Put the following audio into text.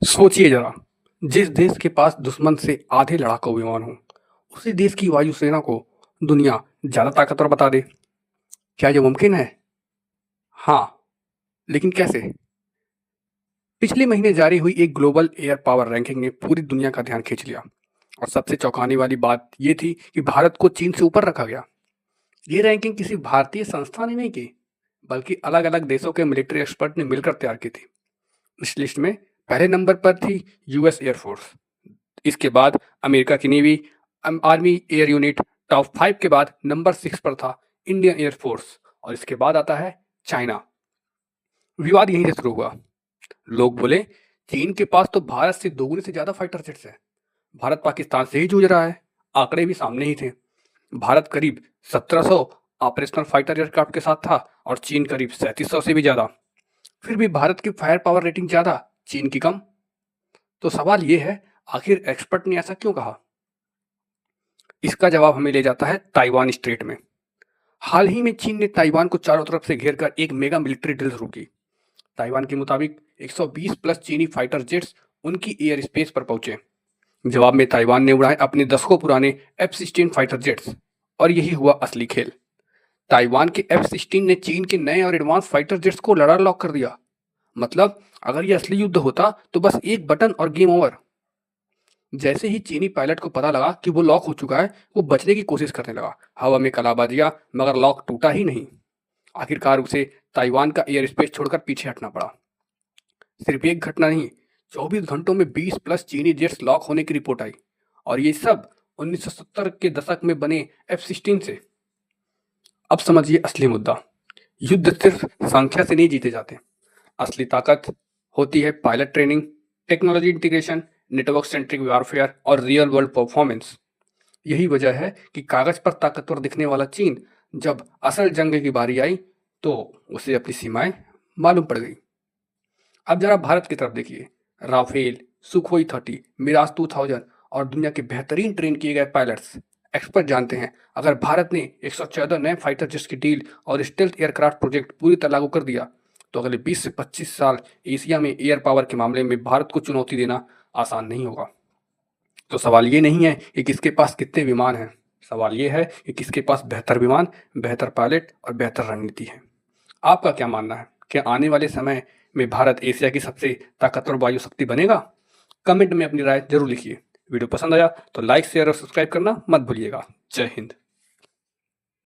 सोचिए जरा, जिस देश के पास दुश्मन से आधे लड़ाकू विमान हो, उसी देश की वायुसेना को दुनिया ज्यादा ताकतवर बता दे। क्या ये मुमकिन है? हाँ, लेकिन कैसे? पिछले महीने जारी हुई एक ग्लोबल एयर पावर रैंकिंग ने पूरी दुनिया का ध्यान खींच लिया। और सबसे चौंकाने वाली बात ये थी कि भारत को चीन से ऊपर रखा गया। ये रैंकिंग किसी भारतीय संस्था ने नहीं की, बल्कि अलग अलग देशों के मिलिट्री एक्सपर्ट ने मिलकर तैयार की थी। इस लिस्ट में पहले नंबर पर थी यूएस एयरफोर्स। इसके बाद अमेरिका की navy, army air unit. Top 5 के बाद नंबर 6 पर था इंडियन एयरफोर्स। और इसके बाद आता है चाइना। विवाद यहीं से शुरू हुआ। लोग बोले, चीन के पास तो भारत से दोगुने से ज्यादा फाइटर जेट्स है। भारत पाकिस्तान से ही जूझ रहा है। आंकड़े भी सामने ही थे। भारत करीब 1700 ऑपरेशनल फाइटर एयरक्राफ्ट के साथ था और चीन करीब 3700 से भी ज्यादा। फिर भी भारत की फायर पावर रेटिंग ज्यादा, चीन की कम। तो सवाल ये है, आखिर एक्सपर्ट ने ऐसा क्यों कहा? इसका जवाब हमें ले जाता है ताइवान स्ट्रेट में। हाल ही में चीन ने ताइवान को चारों तरफ से घेरकर एक मेगा मिलिट्री ड्रिल शुरू की। ताइवान के मुताबिक 120 प्लस चीनी फाइटर जेट्स उनकी एयर स्पेस पर पहुंचे। जवाब में ताइवान ने उड़ाए अपने दशकों पुराने F-16 फाइटर जेट्स। और यही हुआ असली खेल। ताइवान के F-16 ने चीन के नए और एडवांस फाइटर जेट्स को लड़ा लॉक कर दिया। मतलब अगर यह असली युद्ध होता तो बस एक बटन और गेम ओवर। जैसे ही चीनी पायलट को पता लगा कि वो लॉक हो चुका है, वो बचने की कोशिश करने लगा। हवा में कलाबाजियां, मगर लॉक टूटा ही नहीं। आखिरकार उसे ताइवान का एयर स्पेस छोड़कर पीछे हटना पड़ा। सिर्फ एक घटना नहीं, 24 घंटों में 20 प्लस चीनी जेट्स लॉक होने की रिपोर्ट आई। और ये सब 1970 के दशक में बने F-16 से। अब समझिए असली मुद्दा। युद्ध सिर्फ संख्या से नहीं जीते जाते। असली ताकत होती है pilot training, technology integration, network centric warfare और रियल वर्ल्ड परफॉर्मेंस। यही वजह है कि कागज पर ताकतवर दिखने वाला चीन जब असल जंग की बारी आई तो उसे अपनी सीमाएं मालूम पड़ गई। अब जरा भारत की तरफ देखिए। राफेल, सुखोई 30, मिराज 2000 और दुनिया के बेहतरीन ट्रेन किए गए पायलट्स। एक्सपर्ट जानते हैं, अगर भारत ने 114 नए फाइटर जेट्स की डील और स्टेल्थ एयरक्राफ्ट प्रोजेक्ट पूरी तरह लागू कर दिया तो अगले 20 से 25 साल एशिया में एयर पावर के मामले में भारत को चुनौती देना आसान नहीं होगा। तो सवाल ये नहीं है कि किसके पास कितने विमान हैं। सवाल ये है कि किसके पास बेहतर विमान, बेहतर पायलट और बेहतर रणनीति है। आपका क्या मानना है? क्या आने वाले समय में भारत एशिया की सबसे ताकतवर वायु शक्ति बनेगा? कमेंट में अपनी राय जरूर लिखिए। वीडियो पसंद आया तो लाइक, शेयर और सब्सक्राइब करना मत भूलिएगा। जय हिंद।